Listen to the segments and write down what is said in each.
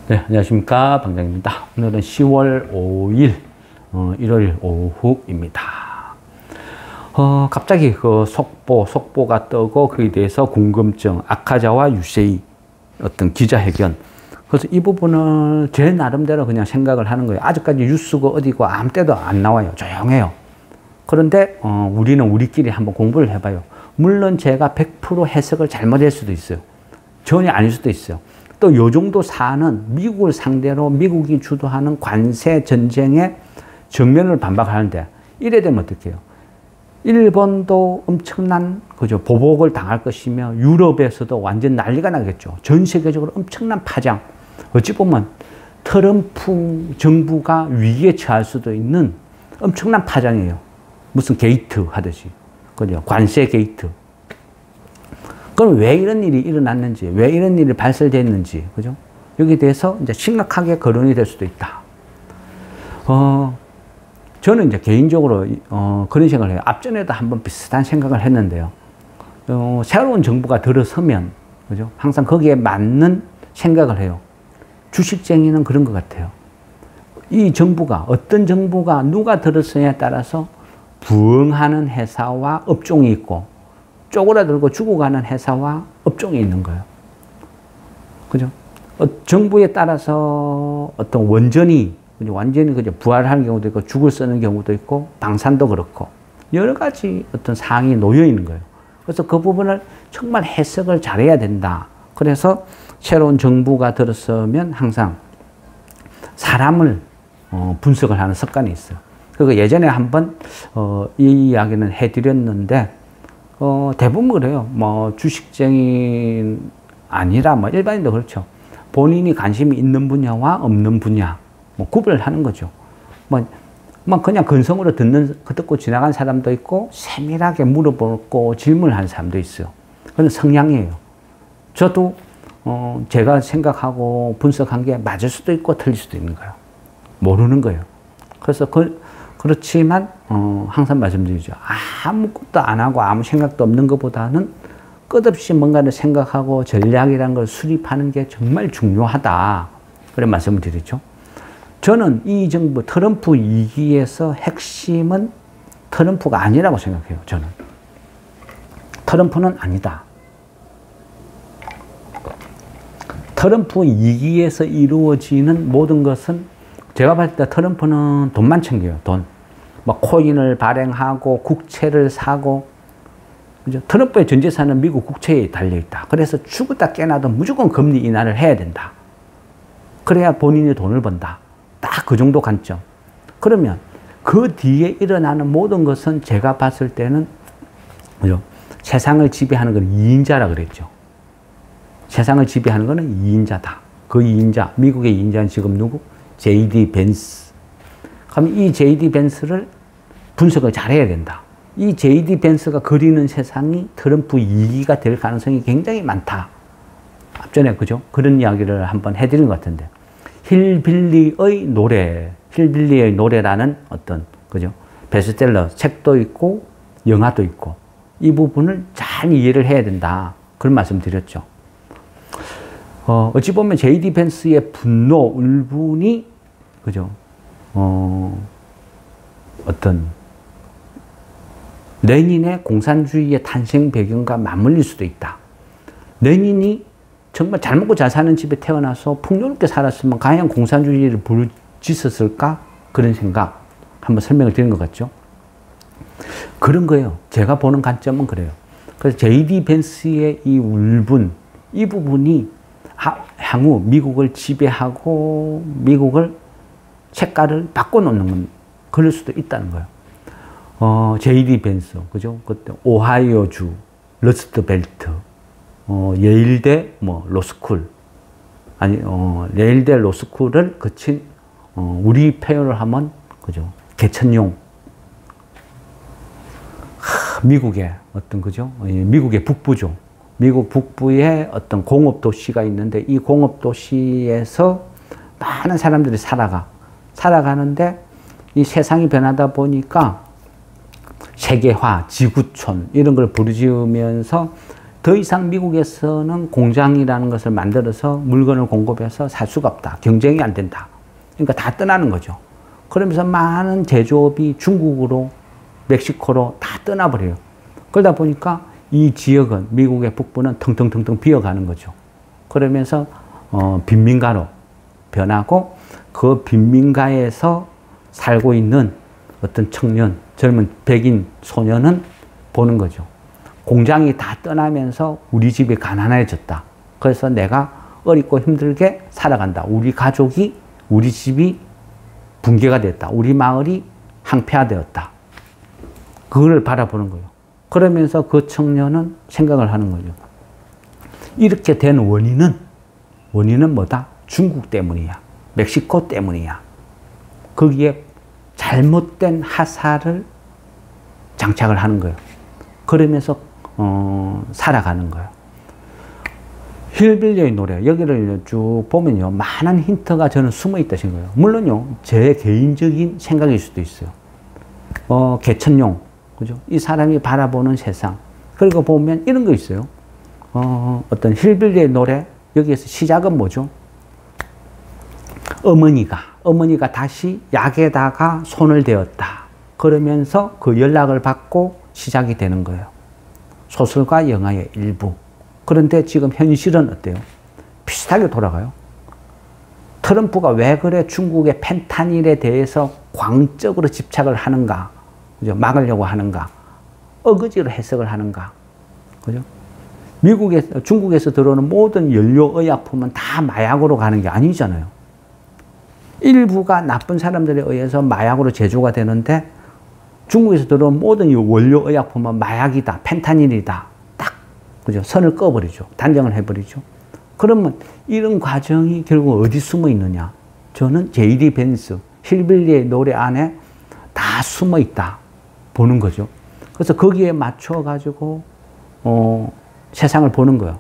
네, 안녕하십니까. 방장입니다. 오늘은 10월 5일, 일요일 오후입니다. 갑자기 그 속보가 뜨고 거기에 대해서 궁금증, 아카자와 유세이 어떤 기자회견. 그래서 이 부분을 제 나름대로 그냥 생각을 하는 거예요. 아직까지 뉴스가 어디고 아무 때도 안 나와요. 조용해요. 그런데 우리는 우리끼리 한번 공부를 해봐요. 물론 제가 100% 해석을 잘못할 수도 있어요. 전혀 아닐 수도 있어요. 또 요 정도 사안은 미국을 상대로 미국이 주도하는 관세 전쟁의 정면을 반박하는데 이래 되면 어떡해요? 일본도 엄청난 보복을 당할 것이며 유럽에서도 완전 난리가 나겠죠. 전 세계적으로 엄청난 파장. 어찌 보면 트럼프 정부가 위기에 처할 수도 있는 엄청난 파장이에요. 무슨 게이트 하듯이. 그죠? 관세 게이트. 그럼 왜 이런 일이 일어났는지, 왜 이런 일이 발생됐는지, 그죠? 여기에 대해서 이제 심각하게 거론이 될 수도 있다. 저는 이제 개인적으로, 그런 생각을 해요. 앞전에도 한번 비슷한 생각을 했는데요. 새로운 정부가 들어서면, 그죠? 항상 거기에 맞는 생각을 해요. 주식쟁이는 그런 것 같아요. 이 정부가, 어떤 정부가 누가 들어서냐에 따라서 부응하는 회사와 업종이 있고, 쪼그라들고 죽어가는 회사와 업종이 있는 거예요. 그죠? 정부에 따라서 어떤 완전히 그죠? 부활하는 경우도 있고, 죽을 쓰는 경우도 있고, 방산도 그렇고, 여러 가지 어떤 사항이 놓여 있는 거예요. 그래서 그 부분을 정말 해석을 잘해야 된다. 그래서 새로운 정부가 들어서면 항상 사람을 분석을 하는 습관이 있어요. 그리고 예전에 한번 이 이야기는 해드렸는데, 대부분 그래요. 뭐, 주식쟁이 아니라, 뭐, 일반인도 그렇죠. 본인이 관심이 있는 분야와 없는 분야, 구별을 하는 거죠. 그냥 근성으로 듣고 지나간 사람도 있고, 세밀하게 물어보고 질문을 하는 사람도 있어요. 그건 성향이에요. 저도, 제가 생각하고 분석한 게 맞을 수도 있고, 틀릴 수도 있는 거예요. 모르는 거예요. 그래서 그렇지만 항상 말씀드리죠. 아무것도 안 하고 아무 생각도 없는 것보다는 끝없이 뭔가를 생각하고 전략이라는 걸 수립하는 게 정말 중요하다. 그런 말씀을 드리죠. 저는 이 정부 트럼프 위기에서 핵심은 트럼프가 아니라고 생각해요. 저는. 트럼프는 아니다. 트럼프 위기에서 이루어지는 모든 것은 제가 봤을 때 트럼프는 돈만 챙겨요, 돈. 코인을 발행하고 국채를 사고. 그죠? 트럼프의 전 재산은 미국 국채에 달려있다. 그래서 죽었다 깨나도 무조건 금리 인하를 해야 된다. 그래야 본인이 돈을 번다. 딱 그 정도 관점. 그러면 그 뒤에 일어나는 모든 것은 제가 봤을 때는 그죠? 세상을 지배하는 건 2인자라 그랬죠. 세상을 지배하는 것은 2인자다. 그 2인자, 미국의 2인자는 지금 누구? J.D. 벤스. 그럼 이 J.D. 벤스를 분석을 잘해야 된다. 이 J.D. 벤스가 그리는 세상이 트럼프 2기가 될 가능성이 굉장히 많다. 앞전에 그죠? 그런 이야기를 한번 해드린 것 같은데. 힐빌리의 노래라는 어떤, 그죠? 베스트셀러 책도 있고, 영화도 있고, 이 부분을 잘 이해를 해야 된다. 그런 말씀 드렸죠. 어찌 보면 J.D. 벤스의 분노, 울분이, 그죠? 어떤, 레닌의 공산주의의 탄생 배경과 맞물릴 수도 있다. 레닌이 정말 잘 먹고 잘 사는 집에 태어나서 풍요롭게 살았으면 과연 공산주의를 부르짖었을까? 그런 생각 한번 설명을 드린 것 같죠? 그런 거예요. 제가 보는 관점은 그래요. 그래서 J.D. 벤스의 이 울분, 이 부분이 향후 미국을 지배하고 미국을 색깔을 바꿔놓는 건 그럴 수도 있다는 거예요. J.D. 벤스, 그죠? 그때 오하이오주, 러스트벨트, 예일대 로스쿨, 예일대 로스쿨을 거친, 우리 표현을 하면, 그죠? 개천용. 미국의 어떤, 그죠? 미국의 북부죠. 미국 북부에 어떤 공업도시가 있는데 이 공업도시에서 많은 사람들이 살아가는데 이 세상이 변하다 보니까 세계화, 지구촌 이런 걸 부르짖으면서 더 이상 미국에서는 공장이라는 것을 만들어서 물건을 공급해서 살 수가 없다. 경쟁이 안 된다. 그러니까 다 떠나는 거죠. 그러면서 많은 제조업이 중국으로, 멕시코로 다 떠나버려요. 그러다 보니까 이 지역은, 미국의 북부는 텅텅텅텅 비어가는 거죠. 그러면서 빈민가로 변하고, 그 빈민가에서 살고 있는 어떤 청년, 젊은 백인 소년은 보는 거죠. 공장이 다 떠나면서 우리 집이 가난해졌다. 그래서 내가 어렵고 힘들게 살아간다. 우리 가족이, 우리 집이 붕괴가 됐다. 우리 마을이 항폐화되었다. 그걸 바라보는 거예요. 그러면서 그 청년은 생각을 하는 거죠. 이렇게 된 원인은 뭐다? 중국 때문이야. 멕시코 때문이야. 거기에 잘못된 하사를 장착을 하는 거예요. 그러면서 살아가는 거예요. 힐빌리의 노래, 여기를 쭉 보면요, 많은 힌트가 저는 숨어 있다 생각해요. 물론요, 제 개인적인 생각일 수도 있어요. 개천용, 그죠? 이 사람이 바라보는 세상. 그리고 보면 이런 거 있어요. 어떤 힐빌리의 노래, 여기에서 시작은 뭐죠? 어머니가 다시 약에다가 손을 대었다. 그러면서 그 연락을 받고 시작이 되는 거예요. 소설과 영화의 일부. 그런데 지금 현실은 어때요? 비슷하게 돌아가요. 트럼프가 왜 그래 중국의 펜타닐에 대해서 광적으로 집착을 하는가? 그죠? 막으려고 하는가? 어거지로 해석을 하는가? 그죠? 중국에서 들어오는 모든 연료 의약품은 다 마약으로 가는 게 아니잖아요. 일부가 나쁜 사람들에 의해서 마약으로 제조가 되는데, 중국에서 들어온 모든 원료 의약품은 마약이다, 펜타닐이다. 딱, 그죠? 선을 꺼버리죠. 단정을 해버리죠. 그러면 이런 과정이 결국 어디 숨어 있느냐? 저는 J.D. 벤스, 힐빌리의 노래 안에 다 숨어 있다. 보는 거죠. 그래서 거기에 맞춰가지고, 세상을 보는 거예요.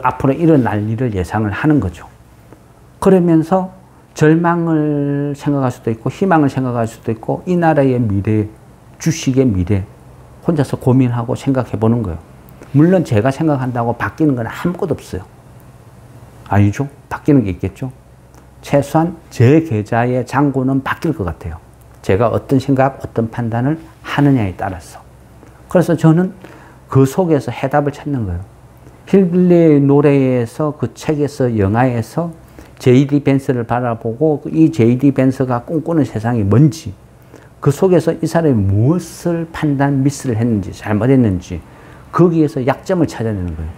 앞으로 일어날 일을 예상을 하는 거죠. 그러면서 절망을 생각할 수도 있고, 희망을 생각할 수도 있고, 이 나라의 미래, 주식의 미래, 혼자서 고민하고 생각해 보는 거예요. 물론 제가 생각한다고 바뀌는 건 아무것도 없어요. 아니죠? 바뀌는 게 있겠죠? 최소한 제 계좌의 잔고는 바뀔 것 같아요. 제가 어떤 생각, 어떤 판단을 하느냐에 따라서. 그래서 저는 그 속에서 해답을 찾는 거예요. 힐빌리의 노래에서, 그 책에서, 영화에서 J.D. 벤스를 바라보고 이 J.D. 벤스가 꿈꾸는 세상이 뭔지, 그 속에서 이 사람이 무엇을 판단, 미스를 했는지, 잘못했는지, 거기에서 약점을 찾아내는 거예요.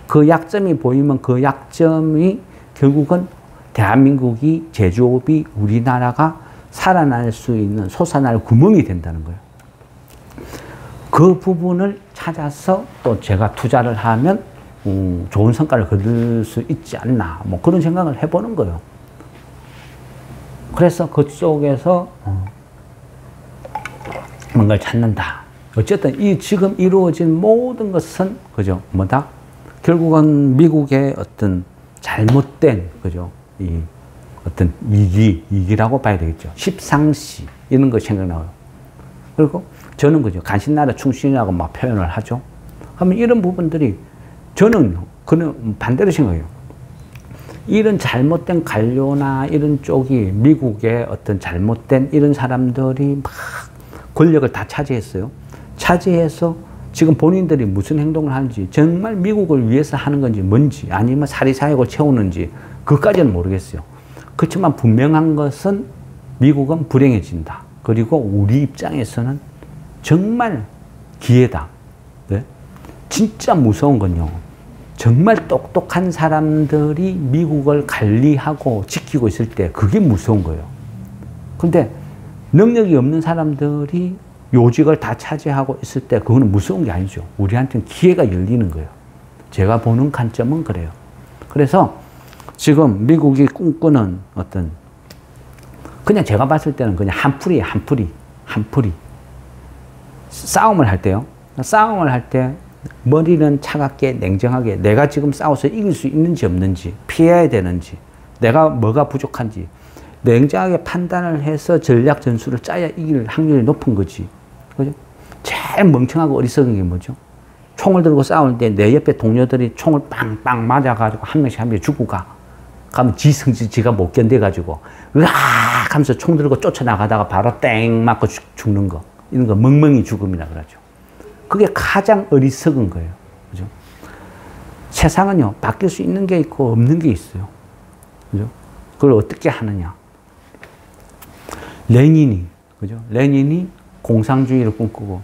그 약점이 보이면 그 약점이 결국은 대한민국이, 제조업이, 우리나라가 살아날 수 있는, 솟아날 구멍이 된다는 거예요. 그 부분을 찾아서 또 제가 투자를 하면 좋은 성과를 거둘 수 있지 않나, 뭐 그런 생각을 해보는 거예요. 그래서 그쪽에서 뭔가를 찾는다. 어쨌든 이 지금 이루어진 모든 것은, 그죠? 뭐다? 결국은 미국의 어떤 잘못된, 그죠? 이 어떤 위기라고 봐야 되겠죠. 십상시, 이런 거 생각나요. 그리고 저는, 그죠? 간신나라 충신이라고 막 표현을 하죠. 그러면 이런 부분들이, 저는 그는 반대로 생각해요. 이런 잘못된 관료나 이런 쪽이 미국의 어떤 잘못된 이런 사람들이 막 권력을 다 차지했어요. 차지해서 지금 본인들이 무슨 행동을 하는지, 정말 미국을 위해서 하는 건지 뭔지, 아니면 사리사욕을 채우는지, 그것까지는 모르겠어요. 그렇지만 분명한 것은 미국은 불행해진다. 그리고 우리 입장에서는 정말 기회다. 네? 진짜 무서운 건요, 정말 똑똑한 사람들이 미국을 관리하고 지키고 있을 때 그게 무서운 거예요. 근데 능력이 없는 사람들이 요직을 다 차지하고 있을 때 그거는 무서운 게 아니죠. 우리한테는 기회가 열리는 거예요. 제가 보는 관점은 그래요. 그래서 지금 미국이 꿈꾸는 어떤, 그냥 제가 봤을 때는 그냥 한풀이에요. 한풀이. 싸움을 할 때요. 싸움을 할 때 머리는 차갑게, 냉정하게, 내가 지금 싸워서 이길 수 있는지 없는지, 피해야 되는지, 내가 뭐가 부족한지 냉정하게 판단을 해서 전략 전술을 짜야 이길 확률이 높은 거지. 그죠? 제일 멍청하고 어리석은 게 뭐죠? 총을 들고 싸울 때 내 옆에 동료들이 총을 빵빵 맞아가지고 한 명씩 죽고 가. 가면 지 성질 지가 못 견뎌가지고 으악 하면서 총 들고 쫓아나가다가 바로 땡 맞고 죽는 거. 이런 거 멍멍이 죽음이라 그러죠. 그게 가장 어리석은 거예요. 그죠? 세상은요, 바뀔 수 있는 게 있고 없는 게 있어요. 그죠? 그걸 어떻게 하느냐. 그죠? 레닌이 공상주의를 꿈꾸고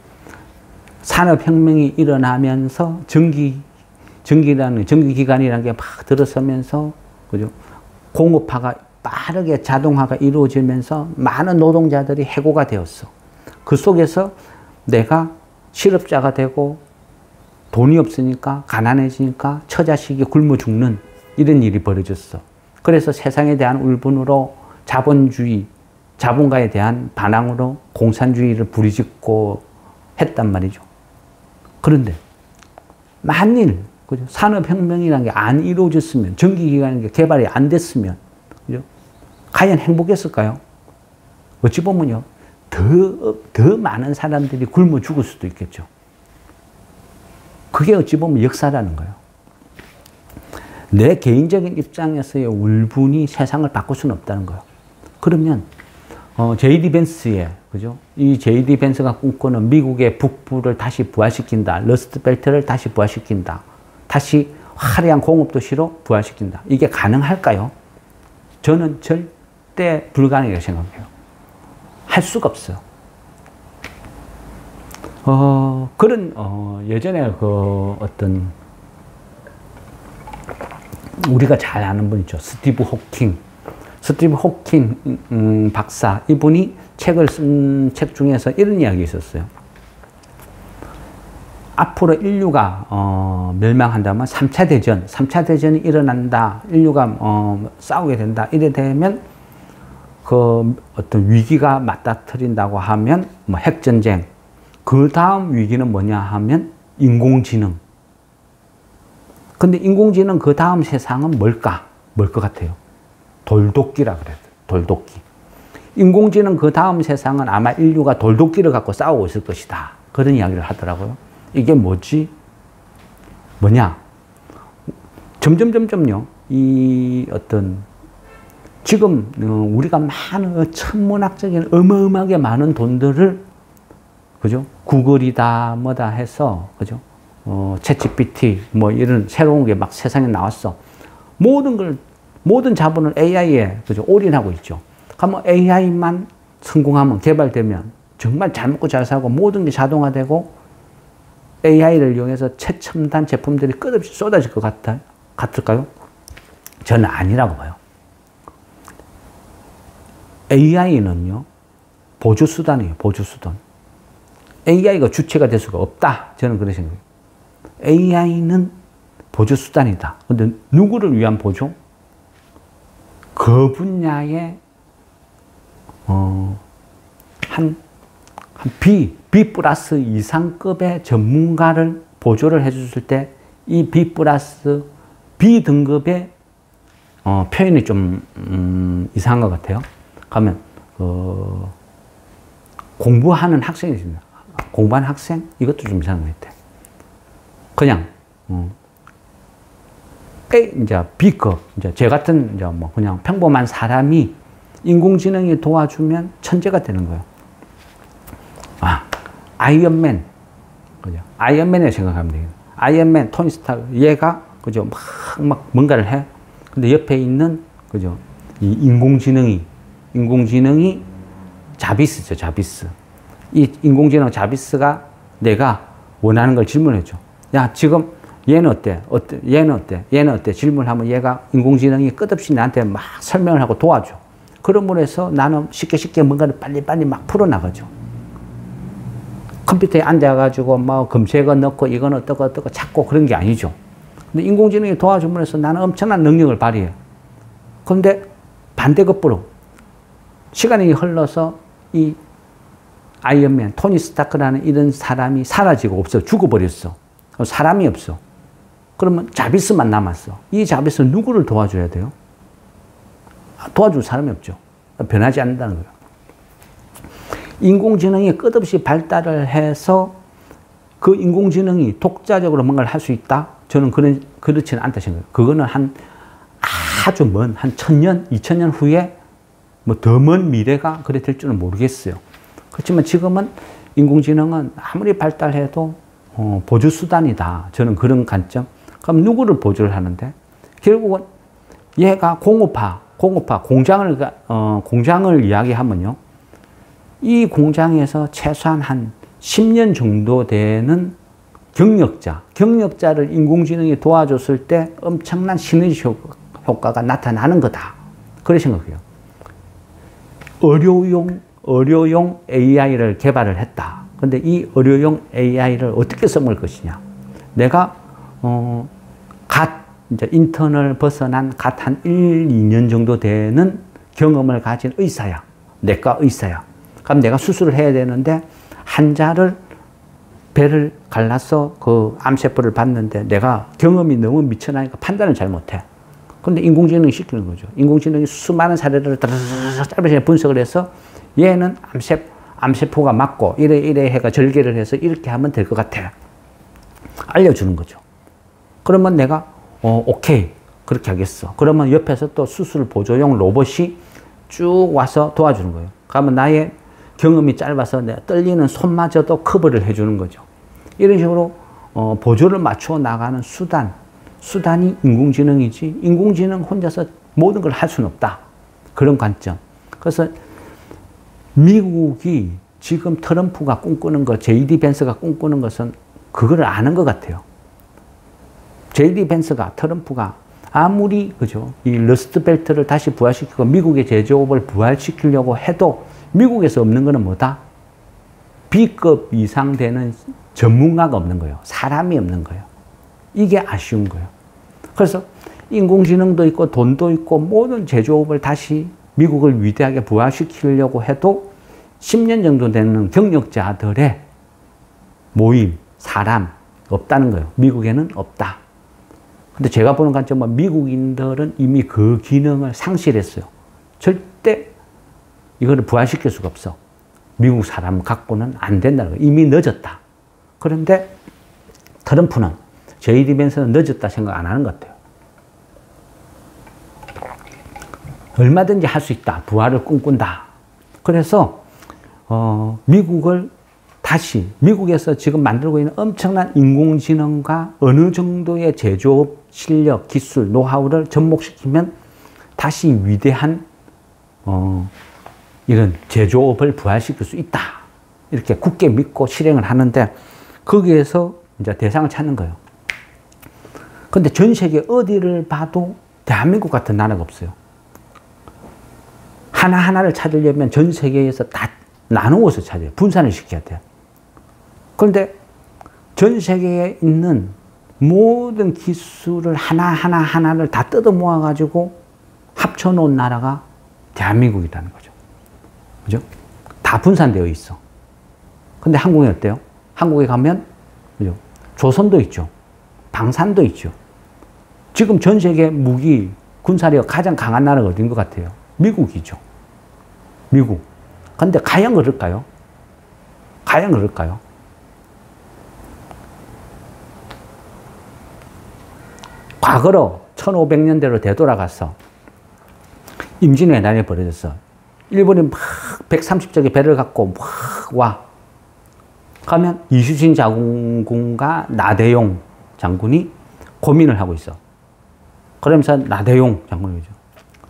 산업혁명이 일어나면서 전기기관이라는 게 막 들어서면서, 그죠? 공업화가 빠르게 자동화가 이루어지면서 많은 노동자들이 해고가 되었어. 그 속에서 내가 실업자가 되고 돈이 없으니까 가난해지니까 처자식이 굶어 죽는 이런 일이 벌어졌어. 그래서 세상에 대한 울분으로 자본가에 대한 반항으로 공산주의를 부리짓고 했단 말이죠. 그런데 만일 그죠? 산업혁명이라는 게 안 이루어졌으면, 전기기관이라는 게 개발이 안 됐으면, 그죠? 과연 행복했을까요? 어찌 보면요, 더 많은 사람들이 굶어 죽을 수도 있겠죠. 그게 어찌 보면 역사라는 거예요. 내 개인적인 입장에서의 울분이 세상을 바꿀 수는 없다는 거예요. 그러면 J.D. 벤스의, 그죠? 이 J.D. 벤스가 꿈꾸는 미국의 북부를 다시 부활시킨다. 러스트벨트를 다시 부활시킨다. 다시 화려한 공업도시로 부활시킨다. 이게 가능할까요? 저는 절대 불가능하다고 생각해요. 할 수가 없어요. 그런, 예전에 우리가 잘 아는 분 있죠. 스티브 호킹 박사. 이분이 책을 쓴 책 중에서 이런 이야기 있었어요. 앞으로 인류가 멸망한다면 3차 대전이 일어난다. 인류가 싸우게 된다. 이래 되면 그 어떤 위기가 맞닥뜨린다고 하면 뭐 핵전쟁. 그 다음 위기는 뭐냐 하면 인공지능. 근데 인공지능 그 다음 세상은 뭘까? 뭘 것 같아요? 돌도끼라 그래요. 돌도끼. 인공지능 그 다음 세상은 아마 인류가 돌도끼를 갖고 싸우고 있을 것이다. 그런 이야기를 하더라고요. 이게 뭐지? 뭐냐? 점점요. 이 어떤 지금 우리가 많은 천문학적인 어마어마하게 많은 돈들을, 그죠? 구글이다 뭐다 해서, 그죠? 챗GPT 뭐 이런 새로운 게 막 세상에 나왔어. 모든 자본을 AI에, 그죠? 올인하고 있죠. 그러면 AI만 성공하면, 개발되면 정말 잘 먹고 잘 살고 모든 게 자동화되고 AI를 이용해서 최첨단 제품들이 끝없이 쏟아질 것 같을까요? 저는 아니라고 봐요. AI는요, 보조수단이에요, 보조수단. AI가 주체가 될 수가 없다. 저는 그런 생각이에요. AI는 보조수단이다. 근데 누구를 위한 보조? 그 분야의, B 플러스 이상급의 전문가를 보조를 해줬을 때 이 B 등급의 표현이 좀 이상한 것 같아요. 그러면 공부하는 학생이 있습니다. 공부하는 학생? 이것도 좀 이상한 것 같아요. 그냥 이제 B급, 이제 제 같은 이제 뭐 그냥 평범한 사람이 인공지능이 도와주면 천재가 되는 거예요. 아이언맨, 그죠? 아이언맨을 생각하면 돼요. 아이언맨, 토니 스타크, 얘가, 그죠? 막 뭔가를 해. 근데 옆에 있는, 그죠? 이 인공지능이 자비스죠, 자비스. 이 인공지능 자비스가 내가 원하는 걸 질문해줘. 야, 지금 얘는 어때? 얘는 어때? 얘는 어때? 질문하면 얘가, 인공지능이 끝없이 나한테 막 설명을 하고 도와줘. 그러므로 해서 나는 쉽게 뭔가를 빨리 막 풀어나가죠. 컴퓨터에 앉아가지고 뭐 검색어 넣고 이건 어떻고 찾고 그런 게 아니죠. 근데 인공지능이 도와줌으로 해서 나는 엄청난 능력을 발휘해요. 그런데 반대급부로 시간이 흘러서 이 아이언맨, 토니 스타크라는 이런 사람이 사라지고 없어. 죽어버렸어. 사람이 없어. 그러면 자비스만 남았어. 이 자비스는 누구를 도와줘야 돼요? 도와줄 사람이 없죠. 변하지 않는다는 거예요. 인공지능이 끝없이 발달을 해서 그 인공지능이 독자적으로 뭔가를 할 수 있다? 저는 그렇지는 않다 생각해요. 그거는 아주 먼, 한 1000년, 2000년 후에 뭐 더 먼 미래가 그래 될 줄은 모르겠어요. 그렇지만 지금은 인공지능은 아무리 발달해도 보조수단이다. 저는 그런 관점. 그럼 누구를 보조를 하는데? 결국은 얘가 공업화, 공장을 이야기하면요. 이 공장에서 최소한 한 10년 정도 되는 경력자를 인공지능이 도와줬을 때 엄청난 시너지 효과가 나타나는 거다. 그렇게 생각해요. 의료용 AI를 개발을 했다. 근데 이 의료용 AI를 어떻게 써먹을 것이냐. 내가, 이제 인턴을 벗어난 한 1, 2년 정도 되는 경험을 가진 의사야. 내과 의사야. 그럼 내가 수술을 해야 되는데, 환자를 배를 갈라서 그 암세포를 봤는데 내가 경험이 너무 미쳐나니까 판단을 잘 못해. 그런데 인공지능이 시키는 거죠. 인공지능이 수많은 사례를 짧은 분석을 해서 얘는 암세포가 맞고 이래 해가 절개를 해서 이렇게 하면 될 것 같아. 알려주는 거죠. 그러면 내가 오케이 그렇게 하겠어. 그러면 옆에서 또 수술 보조용 로봇이 쭉 와서 도와주는 거예요. 그러면 나의 경험이 짧아서 내가 떨리는 손마저도 커버를 해주는 거죠. 이런 식으로 보조를 맞추어 나가는 수단이 인공지능이지 인공지능 혼자서 모든 걸 할 수는 없다. 그런 관점. 그래서 미국이 지금 트럼프가 꿈꾸는 것, JD 벤스가 꿈꾸는 것은 그거를 아는 것 같아요. JD 벤스가 트럼프가 아무리 그죠 이 러스트벨트를 다시 부활시키고 미국의 제조업을 부활시키려고 해도 미국에서 없는 거는 뭐다? B급 이상 되는 전문가가 없는 거예요. 사람이 없는 거예요. 이게 아쉬운 거예요. 그래서 인공지능도 있고 돈도 있고 모든 제조업을 다시 미국을 위대하게 부활시키려고 해도 10년 정도 되는 경력자들의 모임, 사람 없다는 거예요. 미국에는 없다. 근데 제가 보는 관점은 미국인들은 이미 그 기능을 상실했어요. 절대 이거를 부활시킬 수가 없어. 미국 사람 갖고는 안 된다는 거예요. 이미 늦었다. 그런데 트럼프는 JD 벤스는 늦었다 생각 안 하는 것 같아요. 얼마든지 할 수 있다. 부활을 꿈꾼다. 그래서 미국을 다시 미국에서 지금 만들고 있는 엄청난 인공지능과 어느 정도의 제조업 실력, 기술, 노하우를 접목시키면 다시 위대한 이런 제조업을 부활시킬 수 있다. 이렇게 굳게 믿고 실행을 하는데 거기에서 이제 대상을 찾는 거예요. 근데 전 세계 어디를 봐도 대한민국 같은 나라가 없어요. 하나하나를 찾으려면 전 세계에서 다 나누어서 찾아요. 분산을 시켜야 돼요. 그런데 전 세계에 있는 모든 기술을 하나를 다 뜯어 모아가지고 합쳐놓은 나라가 대한민국이라는 거죠. 그죠? 다 분산되어 있어. 근데 한국이 어때요? 한국에 가면, 그죠? 조선도 있죠. 방산도 있죠. 지금 전 세계 무기, 군사력 가장 강한 나라가 어딘 것 같아요? 미국이죠. 미국. 근데 과연 그럴까요? 과연 그럴까요? 과거로 1500년대로 되돌아가서 임진왜란이 난이 벌어졌어. 일본이 막 130척의 배를 갖고 막 와. 가면 이순신 장군과 나대용 장군이 고민을 하고 있어. 그러면서 나대용 장군이죠.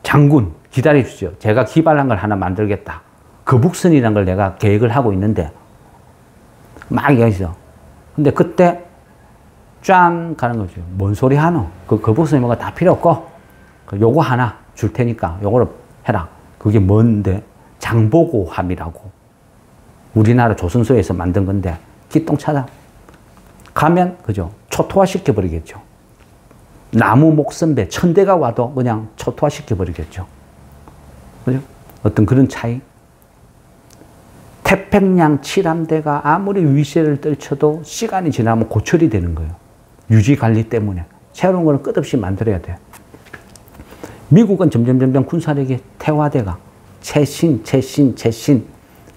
장군 기다려 주십시오. 제가 기발한 걸 하나 만들겠다. 거북선이라는 걸 내가 계획을 하고 있는데 막 얘기했어. 근데 그때 짠 가는 거죠. 뭔 소리 하노? 그 거북선이 뭐가 다 필요 없고 요거 하나 줄 테니까 요거로 해라. 그게 뭔데? 장보고함이라고. 우리나라 조선소에서 만든 건데 기똥차다. 가면 그죠? 초토화 시켜버리겠죠. 나무 목선배 1000대가 와도 그냥 초토화 시켜버리겠죠. 그죠? 어떤 그런 차이. 태평양 칠함대가 아무리 위세를 떨쳐도 시간이 지나면 고철이 되는 거예요. 유지 관리 때문에. 새로운 거는 끝없이 만들어야 돼요. 미국은 점점 군사력이 태화돼가. 최신.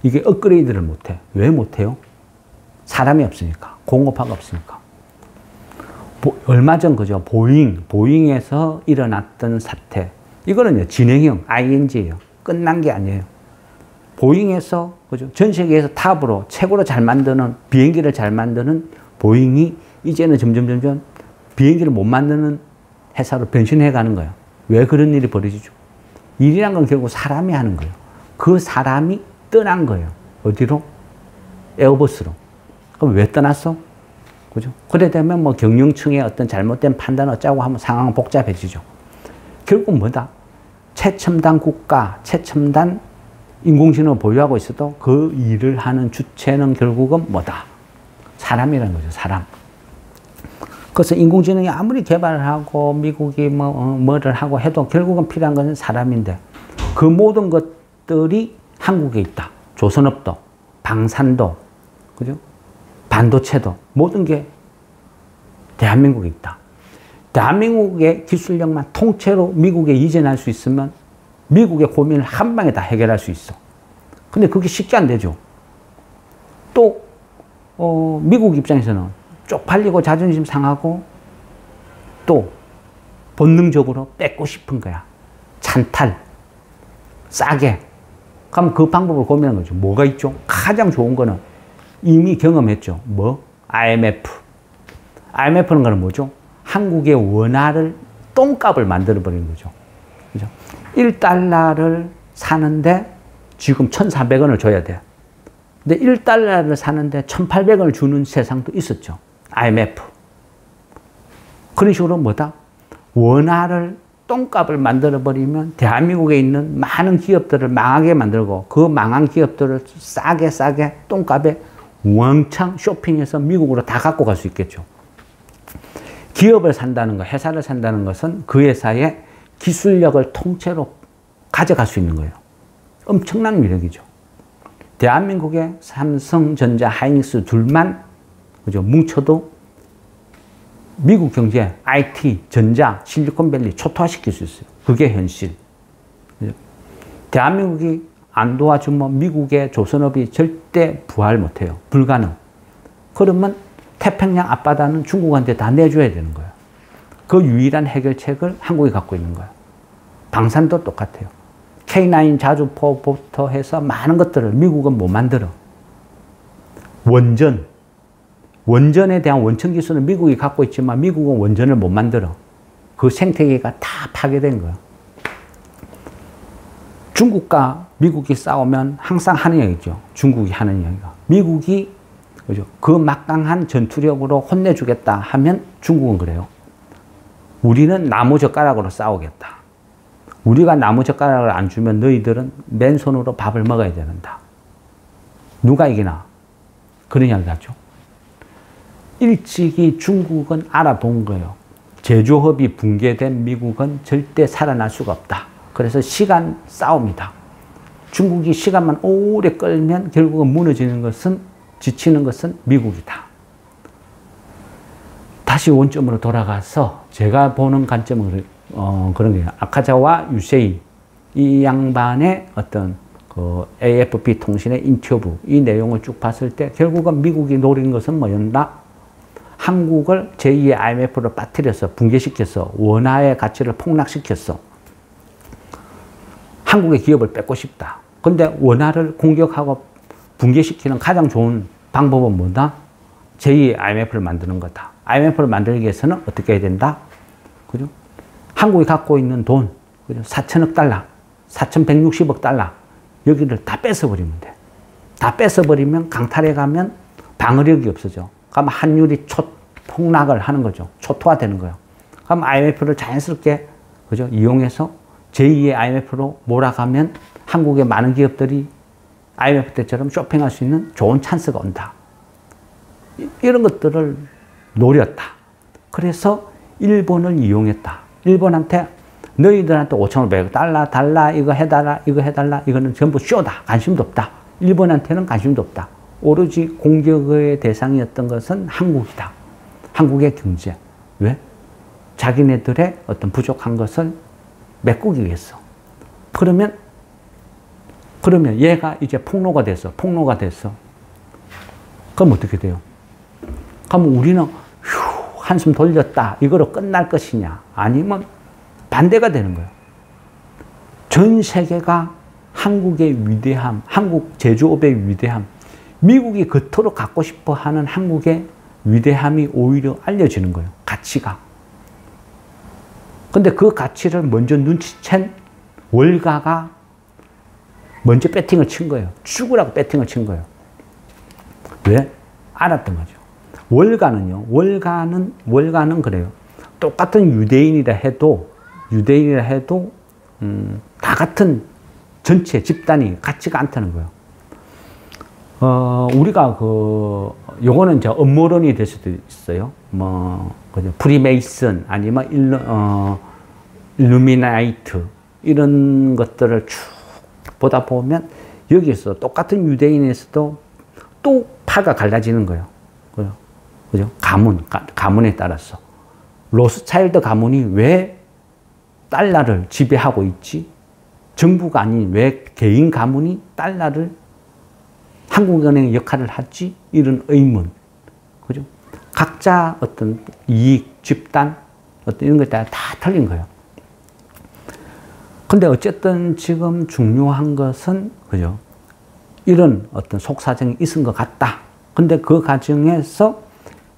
이게 업그레이드를 못해. 왜 못해요? 사람이 없으니까. 공업화가 없으니까. 얼마 전 그죠? 보잉에서 일어났던 사태. 이거는 진행형, ing예요. 끝난 게 아니에요. 보잉에서, 그죠? 전 세계에서 탑으로, 최고로 잘 만드는, 비행기를 잘 만드는 보잉이 이제는 점점 비행기를 못 만드는 회사로 변신해 가는 거예요. 왜 그런 일이 벌어지죠? 일이란 건 결국 사람이 하는 거예요. 그 사람이 떠난 거예요. 어디로? 에어버스로. 그럼 왜 떠났어? 그죠? 그래 되면 뭐 경영층의 어떤 잘못된 판단 어쩌고 하면 상황은 복잡해지죠. 결국 뭐다? 최첨단 국가, 최첨단 인공지능을 보유하고 있어도 그 일을 하는 주체는 결국은 뭐다? 사람이라는 거죠, 사람. 그래서 인공지능이 아무리 개발을 하고 미국이 뭐를 하고 해도 결국은 필요한 것은 사람인데 그 모든 것들이 한국에 있다. 조선업도, 방산도, 그죠? 반도체도 모든 게 대한민국에 있다. 대한민국의 기술력만 통째로 미국에 이전할 수 있으면 미국의 고민을 한 방에 다 해결할 수 있어. 근데 그게 쉽게 안 되죠. 또 미국 입장에서는 쪽팔리고 자존심 상하고 또 본능적으로 뺏고 싶은 거야. 찬탈, 싸게. 그럼 그 방법을 고민하는 거죠. 뭐가 있죠? 가장 좋은 거는 이미 경험했죠. 뭐? IMF. IMF는 거는 뭐죠? 한국의 원화를 똥값을 만들어버리는 거죠. 그죠? 1달러를 사는데 지금 1,400원을 줘야 돼. 근데 1달러를 사는데 1,800원을 주는 세상도 있었죠. IMF. 그런 식으로 뭐다? 원화를 똥값을 만들어버리면 대한민국에 있는 많은 기업들을 망하게 만들고 그 망한 기업들을 싸게 똥값에 왕창 쇼핑해서 미국으로 다 갖고 갈 수 있겠죠. 기업을 산다는 것, 회사를 산다는 것은 그 회사의 기술력을 통째로 가져갈 수 있는 거예요. 엄청난 위력이죠. 대한민국의 삼성전자, 하이닉스 둘만 그죠? 뭉쳐도 미국 경제, IT, 전자, 실리콘밸리 초토화시킬 수 있어요. 그게 현실. 대한민국이 안 도와주면 미국의 조선업이 절대 부활 못해요. 불가능. 그러면 태평양 앞바다는 중국한테 다 내줘야 되는 거예요. 그 유일한 해결책을 한국이 갖고 있는 거예요. 방산도 똑같아요. K9 자주포부터 해서 많은 것들을 미국은 못 만들어. 원전에 대한 원천 기술은 미국이 갖고 있지만 미국은 원전을 못 만들어. 그 생태계가 다 파괴된 거예요. 중국과 미국이 싸우면 항상 하는 얘기죠. 중국이 하는 얘기가. 미국이 그죠? 그 막강한 전투력으로 혼내주겠다 하면 중국은 그래요. 우리는 나무젓가락으로 싸우겠다. 우리가 나무젓가락을 안 주면 너희들은 맨손으로 밥을 먹어야 된다. 누가 이기나? 그런 이야기 하죠. 일찍이 중국은 알아본 거예요. 제조업이 붕괴된 미국은 절대 살아날 수가 없다. 그래서 시간 싸움이다. 중국이 시간만 오래 끌면 결국은 무너지는 것은, 지치는 것은 미국이다. 다시 원점으로 돌아가서 제가 보는 관점은 그런 거예요. 아카자와 유세이 이 양반의 어떤 그 AFP 통신의 인터뷰 이 내용을 쭉 봤을 때 결국은 미국이 노린 것은 뭐였나? 한국을 제2의 IMF로 빠뜨려서 붕괴시켜서 원화의 가치를 폭락시켰어. 한국의 기업을 뺏고 싶다. 근데 원화를 공격하고 붕괴시키는 가장 좋은 방법은 뭐다? 제2의 IMF를 만드는 거다. IMF를 만들기 위해서는 어떻게 해야 된다? 그죠? 한국이 갖고 있는 돈, 그죠? 4천억 달러, 4,160억 달러, 여기를 다 뺏어버리면 돼. 다 뺏어버리면 강탈해 가면 방어력이 없어져. 그럼 환율이 폭락을 하는 거죠. 초토화되는 거예요. 그럼 IMF를 자연스럽게 그죠? 이용해서 제2의 IMF로 몰아가면 한국의 많은 기업들이 IMF 때처럼 쇼핑할 수 있는 좋은 찬스가 온다. 이런 것들을 노렸다. 그래서 일본을 이용했다. 일본한테 너희들한테 5,500억 달라 이거 해달라 이거는 전부 쇼다. 관심도 없다. 일본한테는 관심도 없다. 오로지 공격의 대상이었던 것은 한국이다. 한국의 경제. 왜? 자기네들의 어떤 부족한 것을 메꾸기 위해서. 그러면 얘가 이제 폭로가 됐어. 그럼 어떻게 돼요? 그럼 우리는 휴, 한숨 돌렸다. 이거로 끝날 것이냐? 아니면 반대가 되는 거예요. 전 세계가 한국의 위대함, 한국 제조업의 위대함, 미국이 그토록 갖고 싶어 하는 한국의 위대함이 오히려 알려지는 거예요. 가치가. 근데 그 가치를 먼저 눈치챈 월가가 먼저 배팅을 친 거예요. 죽으라고 배팅을 친 거예요. 왜? 알았던 거죠. 월가는요, 월가는 그래요. 똑같은 유대인이라 해도, 다 같은 전체 집단이 같지가 않다는 거예요. 우리가 요거는 이제 음모론이 될 수도 있어요. 그죠? 프리메이슨, 아니면 일루미나이트, 이런 것들을 쭉 보다 보면, 여기서 똑같은 유대인에서도 또 파가 갈라지는 거예요. 그죠? 가문에 따라서. 로스차일드 가문이 왜 달러를 지배하고 있지? 정부가 아닌 왜 개인 가문이 달러를 한국은행의 역할을 하지? 이런 의문. 그죠? 각자 어떤 이익, 집단, 어떤 이런 것에 따라 다 틀린 거예요. 근데 어쨌든 지금 중요한 것은, 그죠? 이런 어떤 속사정이 있은 것 같다. 근데 그 과정에서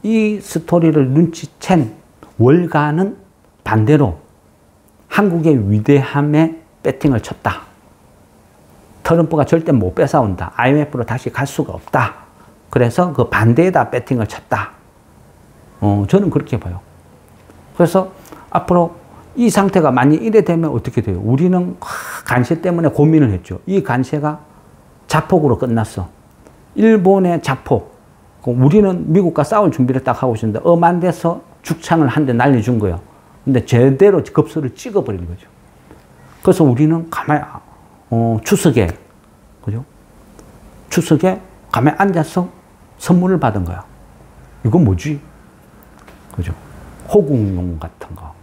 이 스토리를 눈치챈 월가는 반대로 한국의 위대함에 배팅을 쳤다. 트럼프가 절대 못 뺏어온다. IMF로 다시 갈 수가 없다. 그래서 그 반대에다 배팅을 쳤다. 저는 그렇게 봐요. 그래서 앞으로 이 상태가 만약 이래 되면 어떻게 돼요? 우리는 관세 때문에 고민을 했죠. 이 관세가 자폭으로 끝났어. 일본의 자폭. 우리는 미국과 싸울 준비를 딱 하고 있었는데 엄한 데서 죽창을 한 대 날려준 거예요. 근데 제대로 급소를 찍어버린 거죠. 그래서 우리는 가만히, 추석에, 그죠? 추석에 가만히 앉아서 선물을 받은 거야. 이건 뭐지? 그죠? 호국용 같은 거.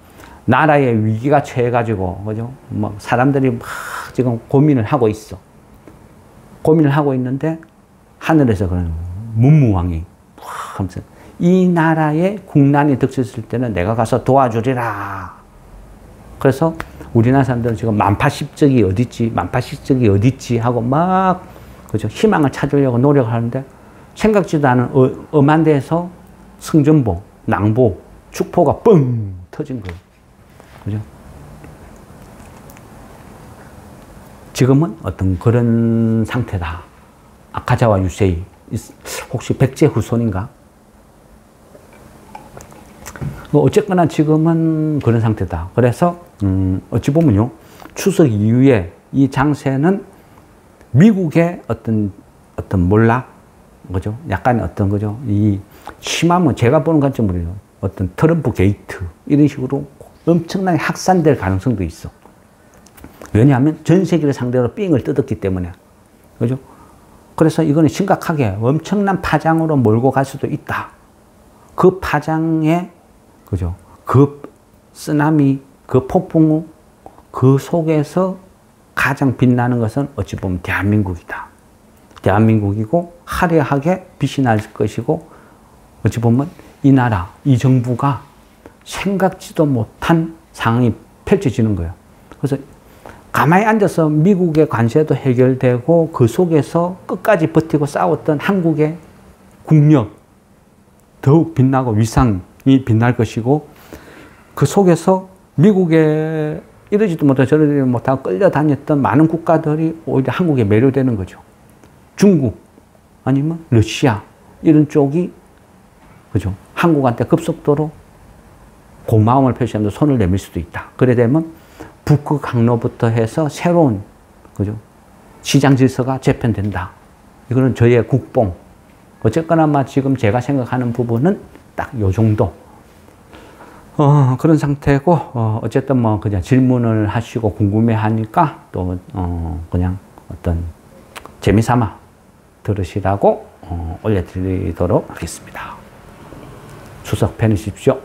나라의 위기가 처해가지고, 그죠? 사람들이 막 지금 고민을 하고 있어. 고민을 하고 있는데, 하늘에서 그런 문무왕이, 하면서 이 나라에 국난이 닥쳤을 때는 내가 가서 도와주리라. 그래서 우리나라 사람들은 지금 만파십적이 어딨지, 만파십적이 어딨지 하고 막, 그죠? 희망을 찾으려고 노력을 하는데, 생각지도 않은 엄한 데에서 승전보, 낭보, 축포가 뻥 터진 거예요. 그죠? 지금은 어떤 그런 상태다. 아카자와 유세이. 혹시 백제 후손인가? 어쨌거나 지금은 그런 상태다. 그래서, 어찌 보면요. 추석 이후에 이 장세는 미국의 어떤 몰락, 그죠? 약간 어떤 거죠. 이 심하면 제가 보는 관점으로요. 어떤 트럼프 게이트, 이런 식으로 엄청나게 확산될 가능성도 있어. 왜냐하면 전 세계를 상대로 삥을 뜯었기 때문에. 그죠? 그래서 이거는 심각하게 엄청난 파장으로 몰고 갈 수도 있다. 그 파장에, 그죠? 그 쓰나미, 그 폭풍우, 그 속에서 가장 빛나는 것은 어찌 보면 대한민국이다. 대한민국이고 화려하게 빛이 날 것이고, 어찌 보면 이 나라, 이 정부가 생각지도 못한 상황이 펼쳐지는 거예요. 그래서 가만히 앉아서 미국의 관세도 해결되고 그 속에서 끝까지 버티고 싸웠던 한국의 국력, 더욱 빛나고 위상이 빛날 것이고, 그 속에서 미국에 이러지도 못하고 저러지도 못하고 끌려다녔던 많은 국가들이 오히려 한국에 매료되는 거죠. 중국, 아니면 러시아, 이런 쪽이, 그죠? 한국한테 급속도로 고마움을 표시하면서 손을 내밀 수도 있다. 그래 되면 북극 항로부터 해서 새로운, 그죠? 시장 질서가 재편된다. 이거는 저의 국뽕. 어쨌거나 지금 제가 생각하는 부분은 딱 요 정도. 그런 상태고, 어쨌든 그냥 질문을 하시고 궁금해 하니까 또, 그냥 어떤 재미삼아 들으시라고, 올려드리도록 하겠습니다. 추석 펴내십시오.